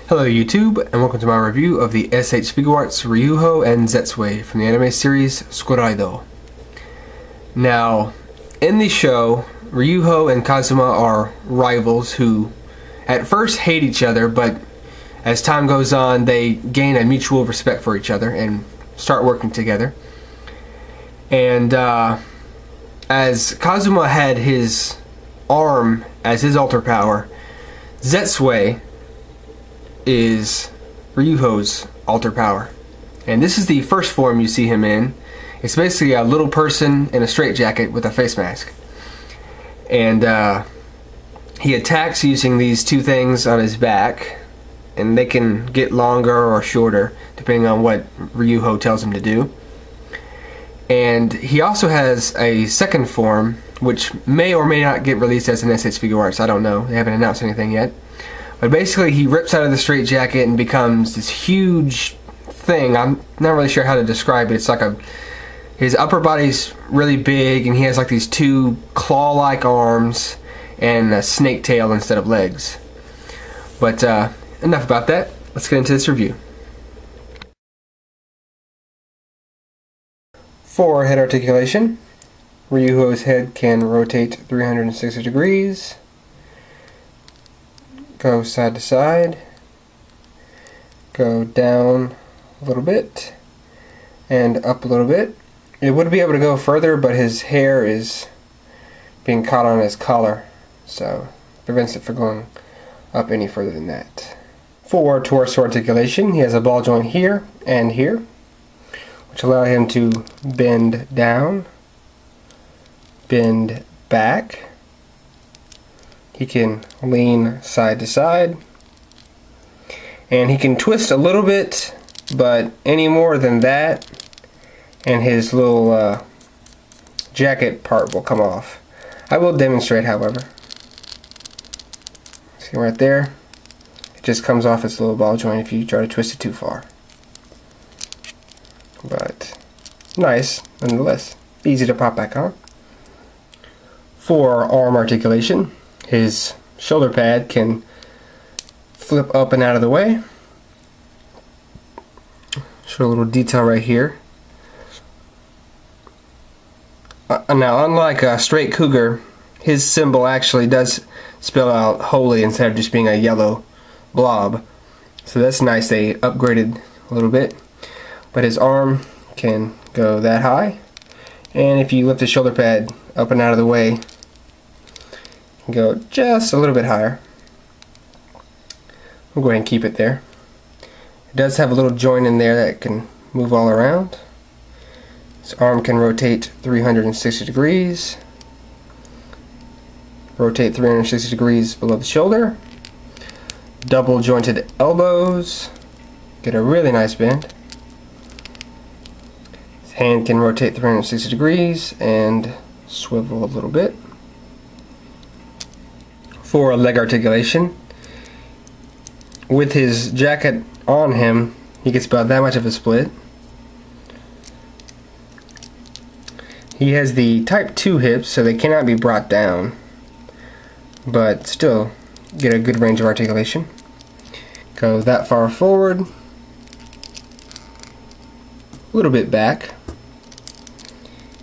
Hello YouTube, and welcome to my review of the Figuarts Ryuho and Zetsuei from the anime series sCRYed. Now, in the show, Ryuho and Kazuma are rivals who at first hate each other, but as time goes on they gain a mutual respect for each other and start working together. And as Kazuma had his arm as his alter power, Zetsuei is Ryuho's alter power. And this is the first form you see him in. It's basically a little person in a straitjacket with a face mask. And he attacks using these two things on his back, and they can get longer or shorter depending on what Ryuho tells him to do. And he also has a second form which may or may not get released as an sCRYed. I don't know. They haven't announced anything yet. But basically he rips out of the straitjacket and becomes this huge thing. I'm not really sure how to describe it. It's like his upper body's really big, and he has like these two claw-like arms and a snake tail instead of legs. But enough about that. Let's get into this review. For head articulation, Ryuho's head can rotate 360 degrees. Go side to side, go down a little bit, and up a little bit. It would be able to go further, but his hair is being caught on his collar, so it prevents it from going up any further than that. For torso articulation, he has a ball joint here and here, which allow him to bend down, bend back. He can lean side to side, and he can twist a little bit, but any more than that and his little jacket part will come off. I will demonstrate, however. See right there? It just comes off its little ball joint if you try to twist it too far. But nice nonetheless. Easy to pop back on. For arm articulation, his shoulder pad can flip up and out of the way. Show a little detail right here. Now, unlike a straight cougar, his symbol actually does spell out holy instead of just being a yellow blob. So that's nice. They upgraded a little bit. But his arm can go that high. And if you lift the shoulder pad up and out of the way, go just a little bit higher. We'll go ahead and keep it there. It does have a little joint in there that can move all around. His arm can rotate 360 degrees. Rotate 360 degrees below the shoulder. Double jointed elbows. Get a really nice bend. His hand can rotate 360 degrees and swivel a little bit. For leg articulation, with his jacket on him, he gets about that much of a split. He has the type 2 hips, so they cannot be brought down, but still get a good range of articulation. Go that far forward, a little bit back.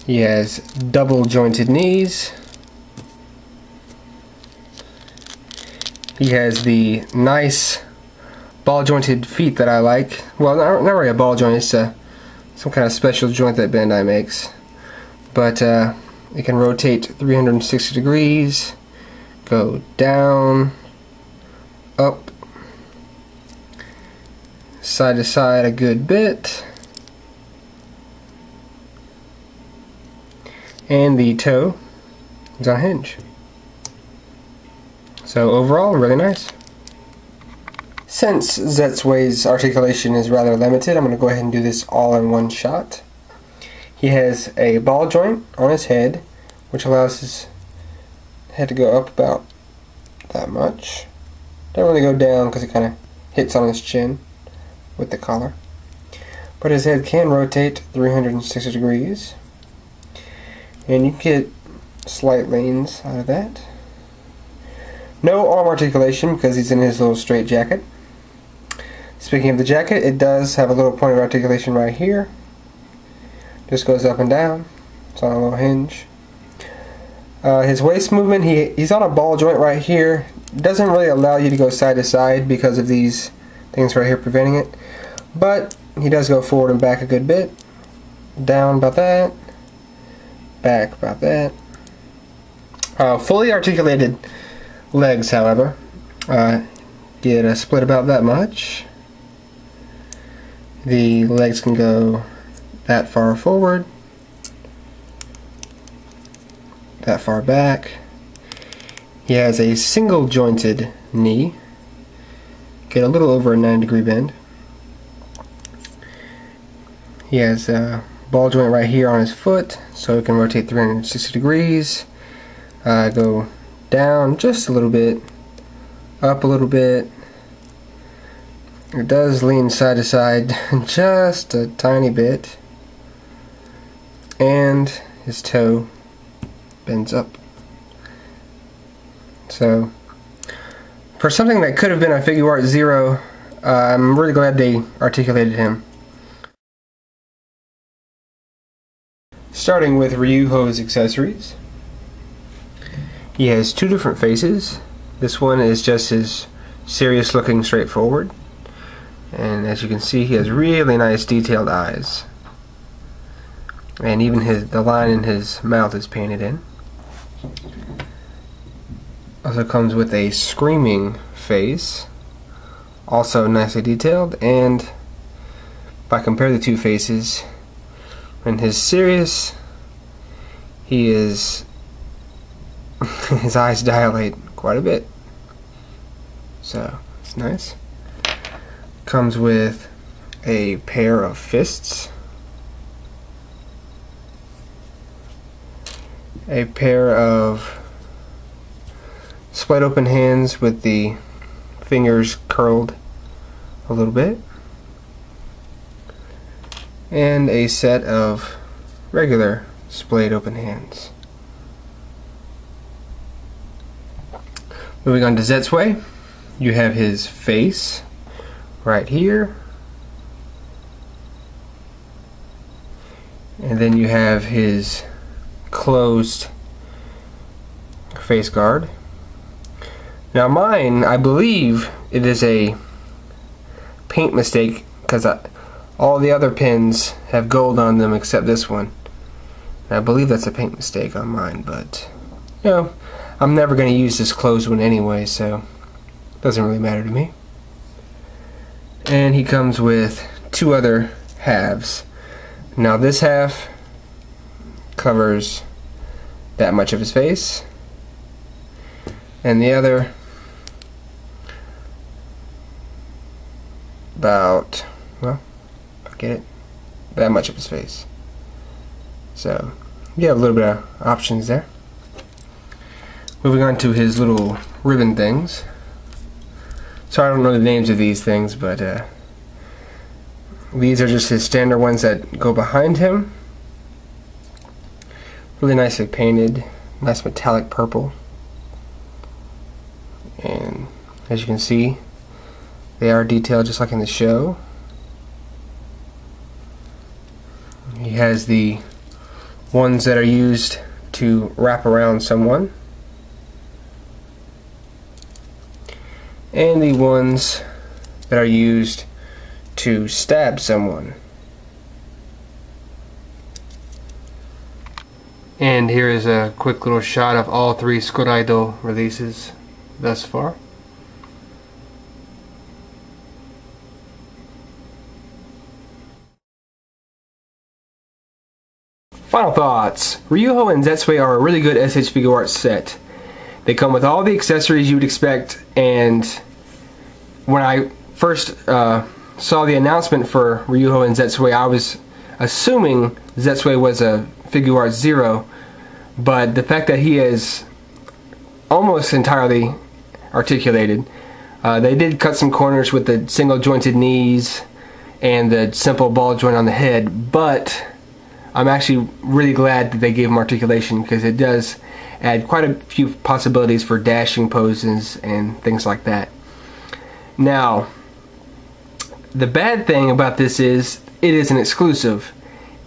He has double jointed knees. He has the nice ball jointed feet that I like. Well, not really a ball joint, it's some kind of special joint that Bandai makes. But it can rotate 360 degrees, go down, up, side to side a good bit. And the toe is on a hinge. So overall, really nice. Since Zetsuei's articulation is rather limited, I'm going to go ahead and do this all in one shot. He has a ball joint on his head, which allows his head to go up about that much. Don't really go down because it kind of hits on his chin with the collar. But his head can rotate 360 degrees. And you get slight leans out of that. No arm articulation because he's in his little straight jacket. Speaking of the jacket, it does have a little point of articulation right here. Just goes up and down. It's on a little hinge. His waist movement, he's on a ball joint right here. Doesn't really allow you to go side to side because of these things right here preventing it. But he does go forward and back a good bit. Down about that. Back about that. Fully articulated legs, however, get a split about that much. The legs can go that far forward, that far back. He has a single jointed knee, get a little over a 9-degree bend. He has a ball joint right here on his foot, so it can rotate 360 degrees. Go down just a little bit, up a little bit. It does lean side to side just a tiny bit, and his toe bends up. So for something that could have been a Figuarts Zero, I'm really glad they articulated him. Starting with Ryuho's accessories. He has two different faces. This one is just his serious looking straightforward. And as you can see, he has really nice detailed eyes. And even the line in his mouth is painted in. Also comes with a screaming face. Also nicely detailed. And if I compare the two faces, in his serious, his eyes dilate quite a bit. So it's nice. Comes with a pair of fists, a pair of split open hands with the fingers curled a little bit, and a set of regular splayed open hands. Moving on to Zetsuei, you have his face right here, and then you have his closed face guard. Now mine, I believe it is a paint mistake because all the other pins have gold on them except this one. And I believe that's a paint mistake on mine, but you know, I'm never going to use this closed one anyway, so it doesn't really matter to me. And he comes with two other halves. Now this half covers that much of his face, and the other about, well, I get it, that much of his face. So you have a little bit of options there. Moving on to his little ribbon things. So I don't know the names of these things, but these are just his standard ones that go behind him. Really nicely painted, nice metallic purple. And as you can see, they are detailed just like in the show. He has the ones that are used to wrap around someone, and the ones that are used to stab someone. And here is a quick little shot of all three sCRYed releases thus far. Final thoughts. Ryuho and Zetsuei are a really good SH Figuarts set. They come with all the accessories you would expect, and when I first saw the announcement for Ryuho and Zetsuei, I was assuming Zetsuei was a Figuarts Zero, but the fact that he is almost entirely articulated, they did cut some corners with the single jointed knees and the simple ball joint on the head, but I'm actually really glad that they gave him articulation, because it does add quite a few possibilities for dashing poses and things like that. Now, the bad thing about this is it is an exclusive,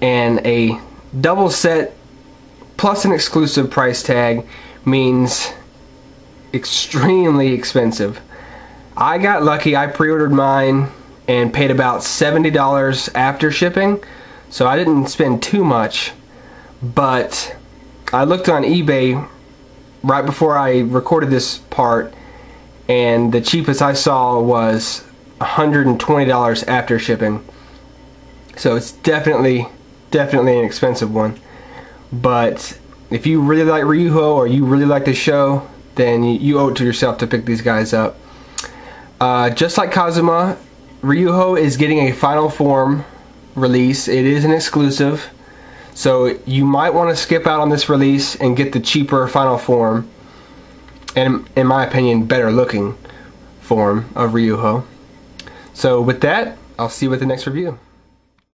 and a double set plus an exclusive price tag means extremely expensive. I got lucky. I pre-ordered mine and paid about $70 after shipping, so I didn't spend too much. But I looked on eBay right before I recorded this part, and the cheapest I saw was $120 after shipping. So it's definitely an expensive one. But if you really like Ryuho or you really like the show, then you owe it to yourself to pick these guys up. Just like Kazuma, Ryuho is getting a final form release. It is an exclusive, so you might want to skip out on this release and get the cheaper final form, and in my opinion better looking form of Ryuho. So with that, I'll see you with the next review.